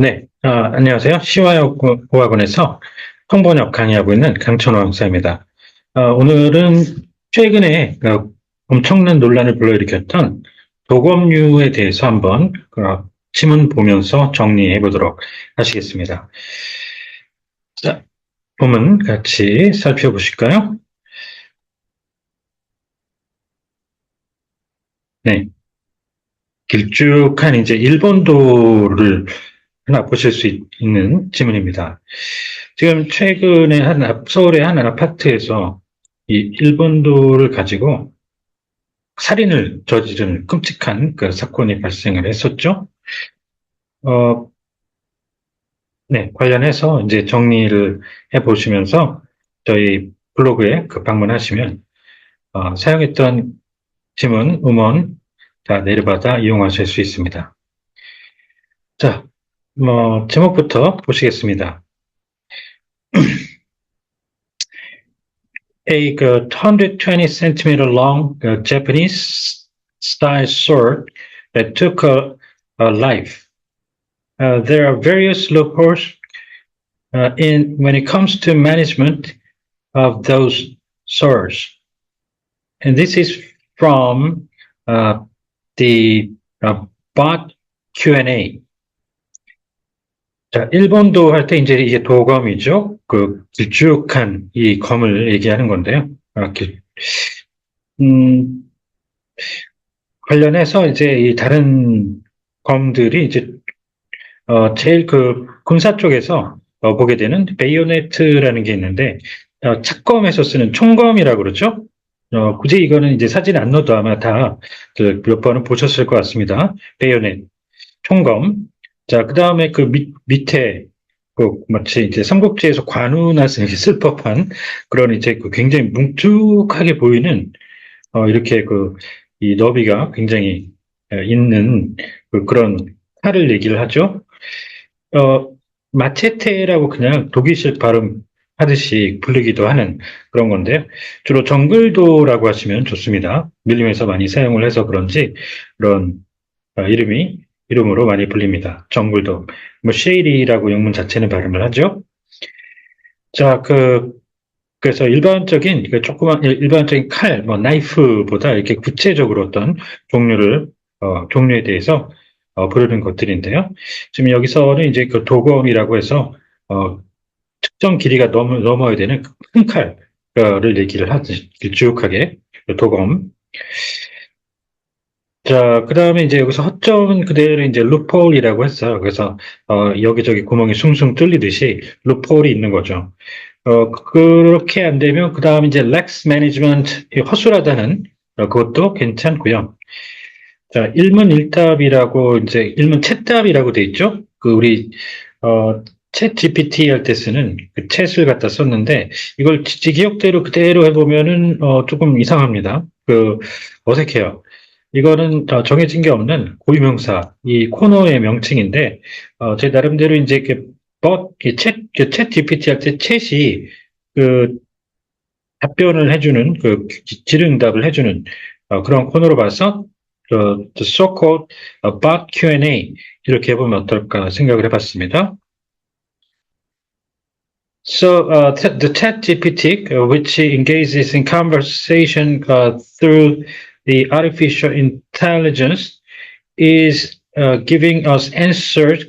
네, 안녕하세요. 시와여고학원에서 통번역 강의하고 있는 강천호 강사입니다. 오늘은 최근에 엄청난 논란을 불러일으켰던 도검류에 대해서 한번 지문 보면서 정리해 보도록 하시겠습니다. 자, 본문 같이 살펴보실까요? 네, 길쭉한 이제 일본도를 하나 보실 수 있는 지문입니다. 지금 최근에 서울의 한 아파트에서 이 일본도를 가지고 살인을 저지른 끔찍한 그 사건이 발생을 했었죠. 어, 네, 관련해서 이제 정리를 해 보시면서 저희 블로그에 방문하시면 사용했던 지문, 음원 다 내려받아 이용하실 수 있습니다. 자, 제목부터 보시겠습니다. A 120 centimeter long Japanese style sword that took a life. There are various loopholes in when it comes to management of those swords. And this is from the bot Q&A. 자, 일본도 할 때 이제 도검이죠. 그 길쭉한 이 검을 얘기하는 건데요. 음, 관련해서 이제 이 다른 검들이 이제 제일 군사 쪽에서 보게 되는 베이오네트라는 게 있는데 착검에서 쓰는 총검이라고 그러죠. 굳이 이거는 이제 사진 안 넣어도 아마 다 몇 번은 보셨을 것 같습니다. 베이오넷, 총검. 자, 그 다음에 밑에 마치 이제 삼국지에서 관우나서 쓸 법한 그런 이제 굉장히 뭉툭하게 보이는 이렇게 이 너비가 굉장히 있는 그런 칼을 얘기를 하죠. 마체테라고 그냥 독일식 발음 하듯이 부르기도 하는 그런 건데요. 주로 정글도라고 하시면 좋습니다. 밀림에서 많이 사용을 해서 그런지 그런 이름으로 많이 불립니다. 정글도. 쉐이리라고 영문 자체는 발음을 하죠. 자, 그래서 일반적인 칼, 나이프보다 이렇게 구체적으로 어떤 종류에 대해서 부르는 것들인데요. 지금 여기서는 이제 그 도검이라고 해서 특정 길이가 넘어야 되는 큰 칼을 얘기를 하지, 길쭉하게 도검. 자, 그 다음에 이제 여기서 허점은 그대로 이제 루폴이라고 했어요. 그래서 여기저기 구멍이 숭숭 뚫리듯이 루폴이 있는 거죠. 그렇게 안 되면 그 다음 이제 렉스 매니지먼트 허술하다는 그것도 괜찮고요. 자, 일문일답이라고 이제 일문채답이라고 돼 있죠. 우리 챗 GPT 할 때 쓰는 그 챗을 갖다 썼는데 이걸 지 기억대로 그대로 해보면은 조금 이상합니다. 어색해요. 이거는 정해진 게 없는 고유명사, 이 코너의 명칭인데 제 나름대로 이제 챗 GPT 할 때 챗이 그 답변을 해주는 질의응답을 해주는 그런 코너로 봐서 the so-called bot Q&A 이렇게 해보면 어떨까 생각을 해봤습니다. So the ChatGPT, which engages in conversation through the artificial intelligence, is giving us answers,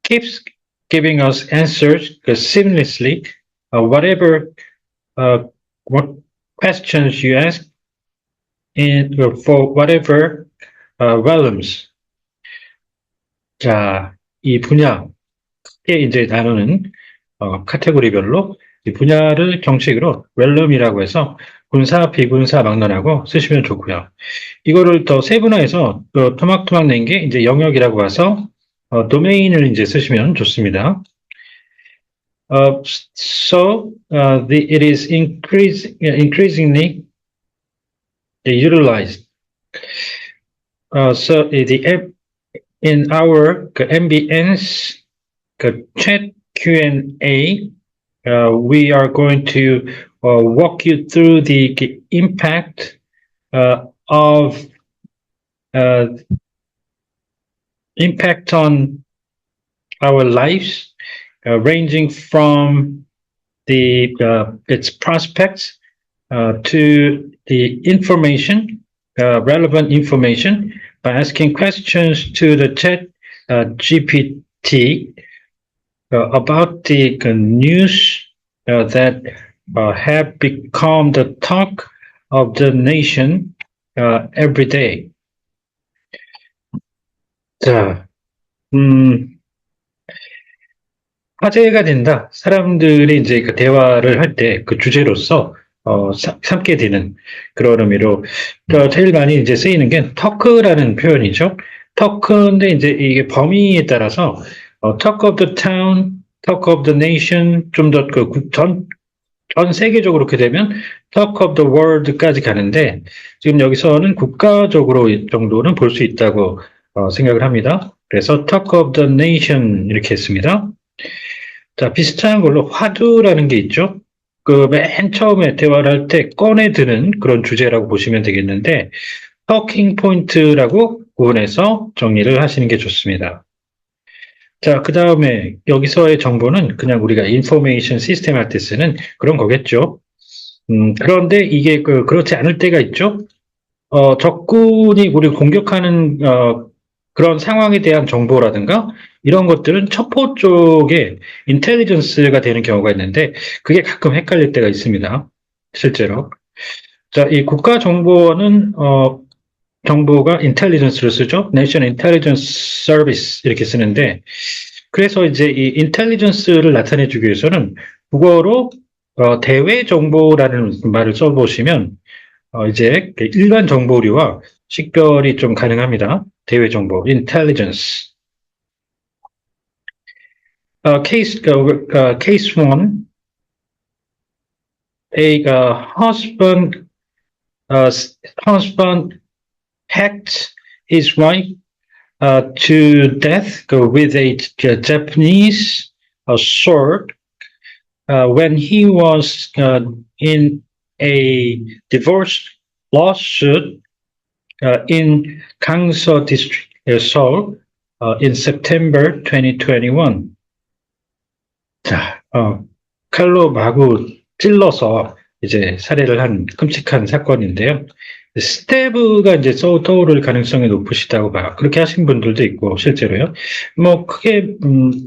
keeps giving us answers seamlessly, whatever what questions you ask, for whatever volumes. 자, 이 분야에 이제 나누는 카테고리별로 이 분야를 정식으로 렐럼이라고 해서 군사, 비군사 막론하고 쓰시면 좋고요. 이거를 더 세분화해서 토막토막 낸 게 이제 영역이라고 봐서 도메인을 이제 쓰시면 좋습니다. It is increasingly utilized. In our MBN's chat Q&A, we are going to walk you through the impact of impact on our lives, ranging from its prospects to the information, relevant information, by asking questions to the chat GPT about the news that have become the talk of the nation every day. 자, 화제가 된다. 사람들이 이제 그 대화를 할 때 그 주제로서 삼게 되는 그런 의미로 제일 많이 이제 쓰이는 게 터크라는 표현이죠. 터크인데 이제 이게 범위에 따라서 talk of the town, talk of the nation 좀 더 전 세계적으로 그렇게 되면 talk of the world까지 가는데 지금 여기서는 국가적으로 정도는 볼 수 있다고 생각을 합니다. 그래서 talk of the nation 이렇게 했습니다. 자, 비슷한 걸로 화두라는 게 있죠. 그 맨 처음에 대화를 할 때 꺼내드는 그런 주제라고 보시면 되겠는데 터킹 포인트라고 구분해서 정리를 하시는 게 좋습니다. 자, 그 다음에 여기서의 정보는 그냥 우리가 인포메이션 시스템 할 때 쓰는 그런 거겠죠. 그런데 이게 그렇지 않을 때가 있죠. 적군이 우리를 공격하는 그런 상황에 대한 정보라든가 이런 것들은 첩보 쪽에 인텔리전스가 되는 경우가 있는데 그게 가끔 헷갈릴 때가 있습니다. 실제로. 자, 이 국가정보원은 정보가 인텔리전스를 쓰죠. National Intelligence Service 이렇게 쓰는데 그래서 이제 이 인텔리전스를 나타내주기 위해서는 국어로 대외 정보라는 말을 써보시면 이제 일반 정보류와 식별이 좀 가능합니다. 대외 정보, intelligence. Case one, a husband hacked his wife to death with a Japanese sword when he was in a divorce lawsuit in Gangso District, Seoul, in September 2021. 자, 칼로 마구 찔러서 이제 살해를 한 끔찍한 사건인데요. 스태브가 이제 떠오를 가능성이 높으시다고 봐요. 그렇게 하신 분들도 있고, 실제로요. 뭐, 크게,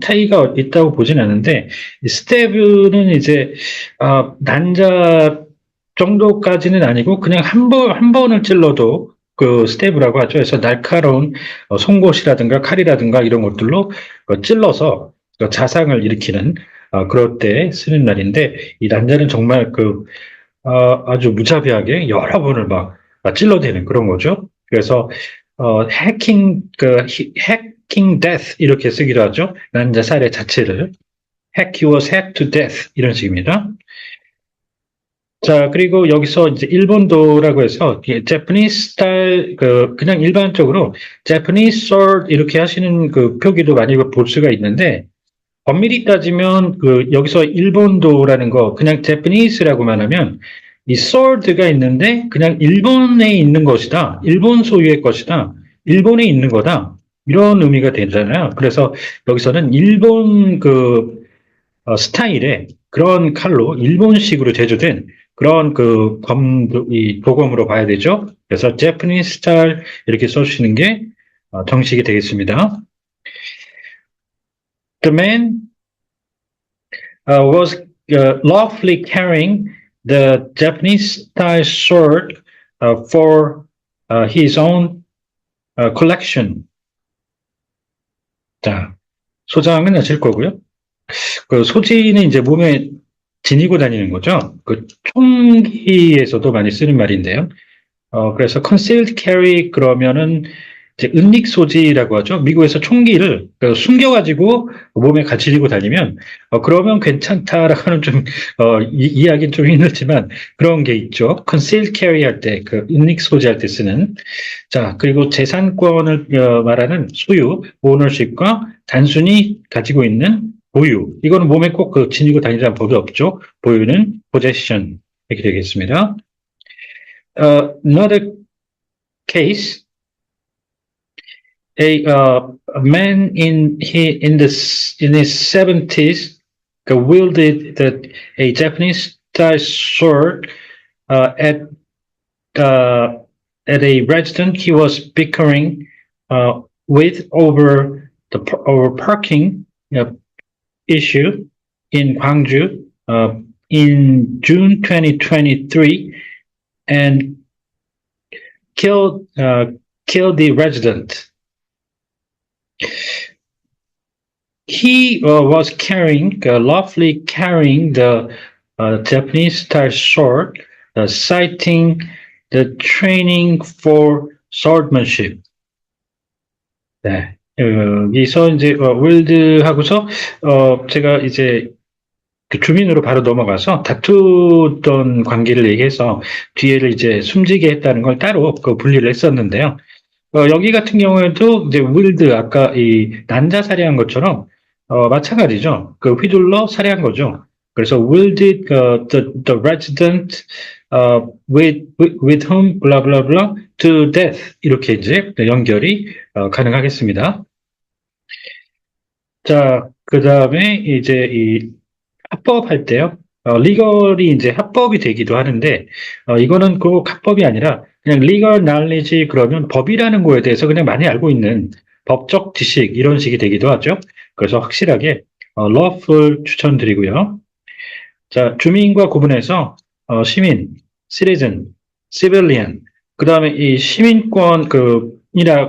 차이가 있다고 보진 않은데, 스태브는 이제, 난자 정도까지는 아니고, 그냥 한 번을 찔러도 그 스태브라고 하죠. 그래서 날카로운 송곳이라든가 칼이라든가 이런 것들로 찔러서 자상을 일으키는 그럴 때 쓰는 날인데, 이 난자는 정말 아주 무자비하게 여러 번을 막 찔러대는 그런 거죠. 그래서 해킹 death 이렇게 쓰기도 하죠. 난자 살해 자체를 he was hacked to death 이런 식입니다. 자, 그리고 여기서 이제 일본도라고 해서 Japanese style 그냥 일반적으로 Japanese sword 이렇게 하시는 그 표기도 많이 볼 수가 있는데 엄밀히 따지면 여기서 일본도라는 거 그냥 Japanese라고만 하면 이 sword가 있는데 그냥 일본에 있는 것이다. 일본 소유의 것이다. 일본에 있는 거다. 이런 의미가 되잖아요. 그래서 여기서는 일본 스타일의 그런 칼로 일본식으로 제조된 그런 이 도검으로 봐야 되죠. 그래서 Japanese style 이렇게 써주시는 게 정식이 되겠습니다. The man was lawfully carrying the Japanese-style sword for his own collection. 자, 소장은 하실 거고요. 그 소지는 이제 몸에 지니고 다니는 거죠. 그 총기에서도 많이 쓰는 말인데요. 그래서 concealed carry 그러면은 이제 은닉 소지라고 하죠. 미국에서 총기를 숨겨가지고 몸에 같이 지니고 다니면 그러면 괜찮다라고 하는 좀 이야기는 좀 힘들지만 그런 게 있죠. concealed carry 할 때 은닉 소지할 때 쓰는 자 그리고 재산권을 말하는 소유, ownership과 단순히 가지고 있는 보유 이거는 몸에 꼭 지니고 다니자는 법이 없죠. 보유는 possession 이렇게 되겠습니다. Another case. a man in his 70s wielded a Japanese style sword uh, at uh, at a resident he was bickering uh, with over parking issue in Gwangju in June 2023 and killed killed the resident. He was lawfully carrying the Japanese style sword, citing the training for swordsmanship. 네. 여기서 이제 월드하고서 제가 이제 그 주민으로 바로 넘어가서 다투던 관계를 얘기해서 뒤에를 이제 숨지게 했다는 걸 따로 그 분리를 했었는데요. 여기 같은 경우에도 이제 willed 아까 이 난자 살해한 것처럼 마찬가지죠. 그 휘둘러 살해한 거죠. 그래서 willed the resident with whom blah blah blah to death 이렇게 이제 연결이 가능하겠습니다. 자, 그 다음에 이제 이 합법할 때요. 리걸이 이제 합법이 되기도 하는데 이거는 꼭 합법이 아니라 그냥 legal knowledge 그러면 법이라는 거에 대해서 그냥 많이 알고 있는 법적 지식 이런 식이 되기도 하죠. 그래서 확실하게 lawful 추천드리고요. 자, 주민과 구분해서 시민, citizen, civilian 그 다음에 이 시민권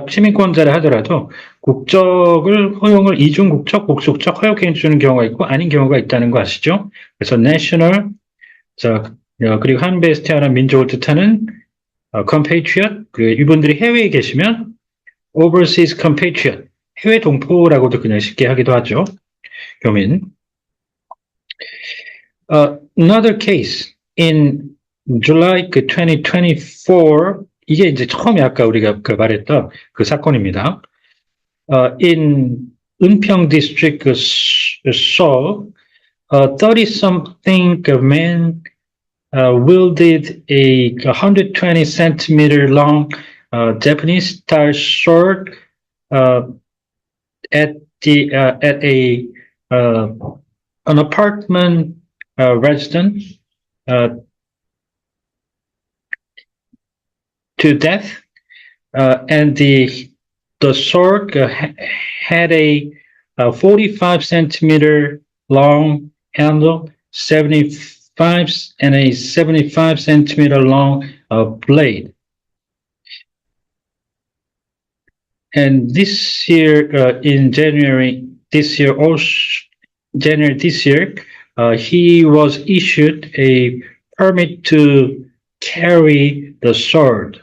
시민권자를 하더라도 국적을 허용을 이중국적, 복속적 허용해 주는 경우가 있고 아닌 경우가 있다는 거 아시죠? 그래서 national, 자, 그리고 한배에서 태어난 민족을 뜻하는 compatriot, 이분들이 해외에 계시면 overseas compatriot, 해외 동포라고도 그냥 쉽게 하기도 하죠. 교민. Another case in July 2024 이게 이제 처음에 아까 우리가 말했던 그 사건입니다. In Eunpyeong District, Seoul, 30-something man wielded a 120 centimeter long Japanese style sword at an apartment residence to death, and the sword had a 45 centimeter long handle, 75 and a 75 centimeter long blade. And this year, in January this year, he was issued a permit to carry the sword.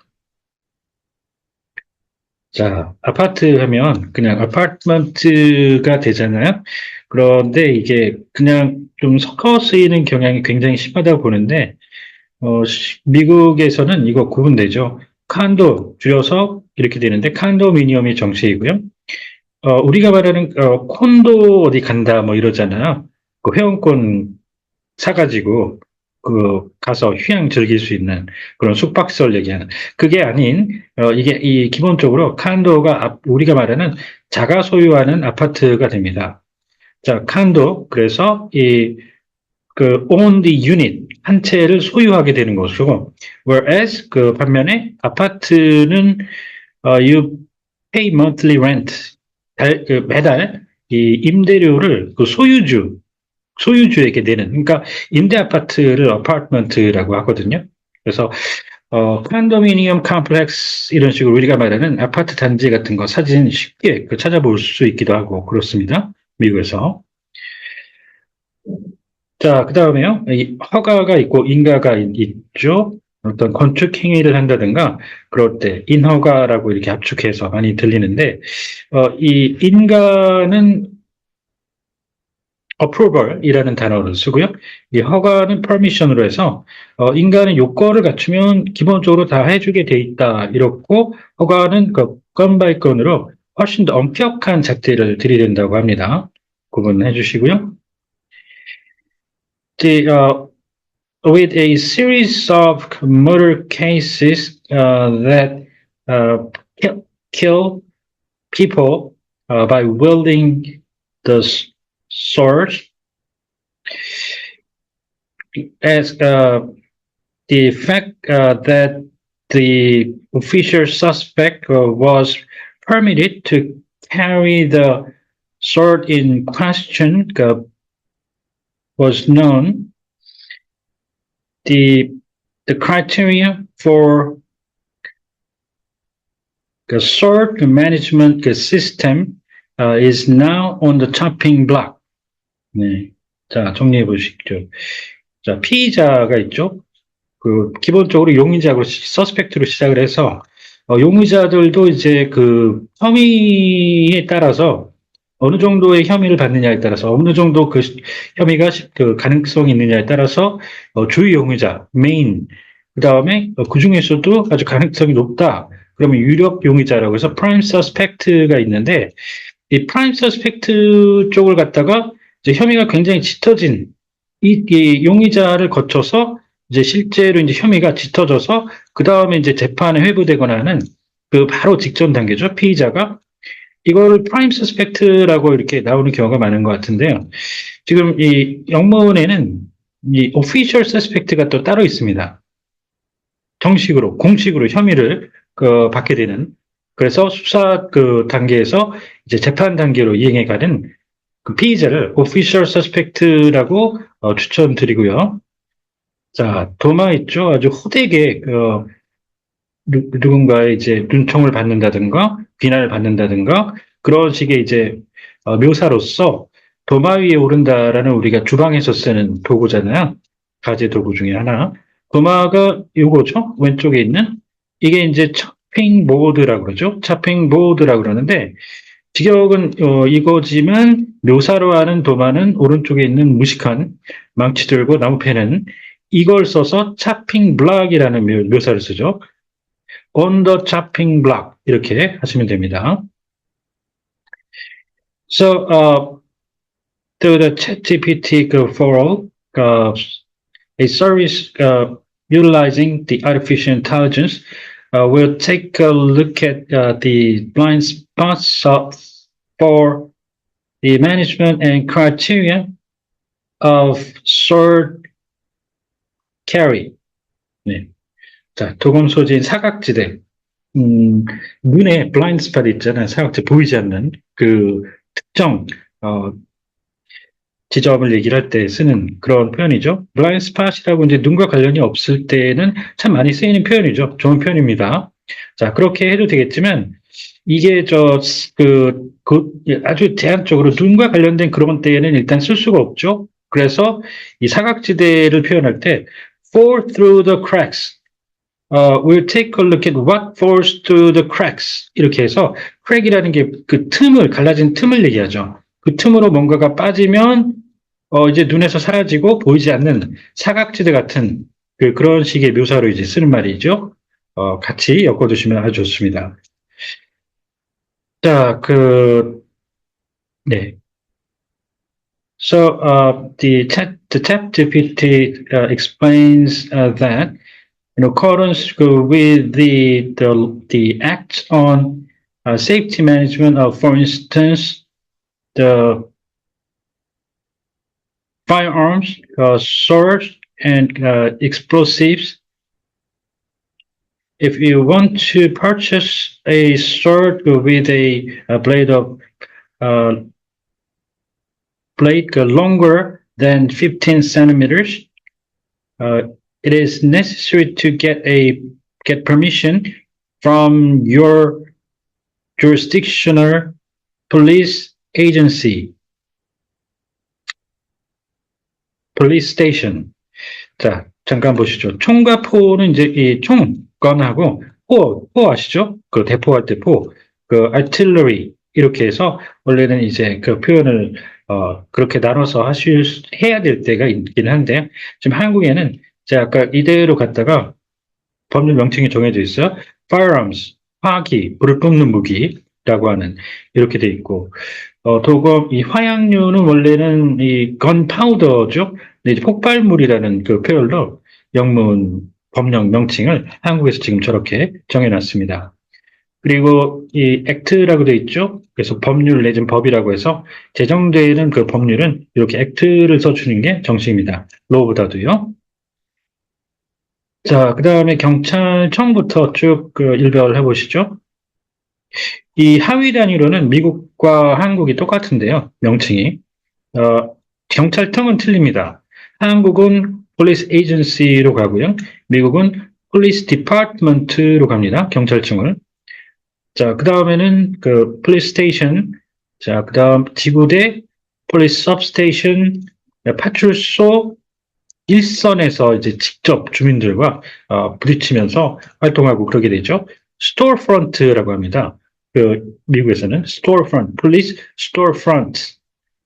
자, 아파트 하면 그냥 아파트먼트가 되잖아요. 그런데 이게 그냥 좀 섞어 쓰이는 경향이 굉장히 심하다고 보는데, 미국에서는 이거 구분되죠. 칸도 줄여서 이렇게 되는데 칸도미니엄이 정식이고요. 우리가 말하는 콘도 어디 간다 뭐 이러잖아요. 그 회원권 사가지고 가서 휴양 즐길 수 있는 그런 숙박시설 얘기하는 그게 아닌 이게 기본적으로 칸도가 우리가 말하는 자가 소유하는 아파트가 됩니다. 자, 칸도 그래서 own the unit 한 채를 소유하게 되는 것이고, whereas 반면에 아파트는 you pay monthly rent 매달 이 임대료를 소유주에게 내는, 그러니까 임대 아파트를 어파트먼트라고 하거든요. 그래서 컨도미니엄 컴플렉스 이런 식으로 우리가 말하는 아파트 단지 같은 거 사진 쉽게 찾아볼 수 있기도 하고 그렇습니다. 미국에서. 자, 그 다음에요. 허가가 있고 인가가 있죠. 어떤 건축 행위를 한다든가 그럴 때 인허가라고 이렇게 압축해서 많이 들리는데 이 인가는 approval이라는 단어를 쓰고요. 이 허가는 permission으로 해서 인가는 요건을 갖추면 기본적으로 다 해주게 돼 있다 이렇고, 허가는 건 바이 건으로 훨씬 더 엄격한 잣대를 들이댄다고 합니다. 구분해 주시고요. With a series of murder cases that kill people by wielding the sword as the fact that the official suspect was permitted to carry the sword in question was known. The criteria for the sword management system is now on the chopping block. 네. 자, 정리해 보시죠. 자, 피의자가 있죠. 기본적으로 용의자로 서스펙트로 시작을 해서 용의자들도 이제 혐의에 따라서 어느 정도의 혐의를 받느냐에 따라서 어느 정도 혐의가 가능성이 있느냐에 따라서 주요 용의자, 메인, 그 다음에 그 중에서도 아주 가능성이 높다. 그러면 유력 용의자라고 해서 프라임 서스펙트가 있는데 이 프라임 서스펙트 쪽을 갖다가 이제 혐의가 굉장히 짙어진 이 용의자를 거쳐서 이제 실제로 이제 혐의가 짙어져서 그 다음에 이제 재판에 회부되거나 하는 바로 직전 단계죠. 피의자가 이거를 프라임 서스펙트라고 이렇게 나오는 경우가 많은 것 같은데요. 지금 이 영문에는 이 오피셜 서스펙트가 또 따로 있습니다. 정식으로 공식으로 혐의를 받게 되는 그래서 수사 단계에서 이제 재판 단계로 이행해가는 피의자를 오피셜 서스펙트라고 추천드리고요. 자, 도마 있죠. 아주 호되게 누군가의 이제 눈총을 받는다든가 비난을 받는다든가 그런 식의 이제 묘사로서 도마 위에 오른다라는 우리가 주방에서 쓰는 도구잖아요. 가재 도구 중에 하나. 도마가 요거죠. 왼쪽에 있는 이게 이제 chopping board라고 그러죠. chopping board라고 그러는데 직역은 이거지만 묘사로 하는 도마는 오른쪽에 있는 무식한 망치 들고 나무 패는 이걸 써서 chopping block이라는 묘사를 쓰죠. on the chopping block 이렇게 하시면 됩니다. So through the ChatGPT for all, a service utilizing the artificial intelligence will take a look at the blind spots for the management and criteria of sword carry. 네. 자, 도검 소지인 사각지대. 눈에 블라인드 스팟 있잖아요. 사각지대 보이지 않는 특정 지점을 얘기를 할 때 쓰는 그런 표현이죠. 블라인드 스팟이라고 이제 눈과 관련이 없을 때는 참 많이 쓰이는 표현이죠. 좋은 표현입니다. 자, 그렇게 해도 되겠지만 이게 아주 제한적으로 눈과 관련된 그런 때에는 일단 쓸 수가 없죠. 그래서 이 사각지대를 표현할 때 fall through the cracks. We'll take a look at what falls through the cracks. 이렇게 해서 crack이라는 게 갈라진 틈을 얘기하죠. 그 틈으로 뭔가가 빠지면 이제 눈에서 사라지고 보이지 않는 사각지대 같은 그런 식의 묘사로 이제 쓰는 말이죠. 같이 엮어두시면 아주 좋습니다. 자, 네. So the ChatGPT explains that in accordance with the Act on Safety Management of, for instance, the firearms, swords, and explosives. If you want to purchase a sword with a blade longer than 15 centimeters, it is necessary to get permission from your jurisdictional police agency, police station. 자, 잠깐 보시죠. 총과 포는 이제 이 총건하고 포 아시죠? 대포할 때 포, artillery 이렇게 해서 원래는 이제 그 표현을 그렇게 나눠서 해야 될 때가 있긴 한데 지금 한국에는 제가 아까 이대로 갔다가 법률 명칭이 정해져 있어요. firearms, 화기, 불을 뿜는 무기라고 하는 이렇게 돼 있고 도검 이 화약류는 원래는 이 건파우더죠. 이제 폭발물이라는 그 표현로 영문 법령 명칭을 한국에서 지금 저렇게 정해놨습니다. 그리고 이 액트라고 되어 있죠. 그래서 법률 내지는 법이라고 해서 제정되는 그 법률은 이렇게 액트를 써주는 게 정식입니다. 로보다도요. 자, 그 다음에 경찰청부터 쭉 그 일별해 보시죠. 이 하위 단위로는 미국과 한국이 똑같은데요. 명칭이. 경찰청은 틀립니다. 한국은 Police Agency로 가고요. 미국은 Police Department로 갑니다. 경찰청을. 자, 그 다음에는 그 Police Station. 자, 그 다음 지구대 Police Substation, 파출소 일선에서 이제 직접 주민들과 부딪히면서 활동하고 그러게 되죠. Storefront라고 합니다. 그 미국에서는 Storefront, Police Storefront.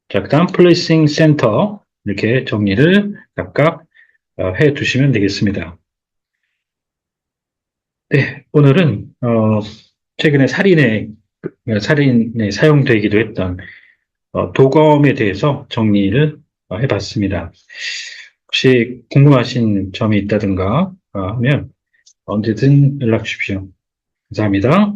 자, 그다음 Policing Center 이렇게 정리를 각각 해 두시면 되겠습니다. 네, 오늘은 최근에 살인에 사용되기도 했던 도검에 대해서 정리를 해봤습니다. 혹시 궁금하신 점이 있다든가 하면 언제든 연락 주십시오. 감사합니다.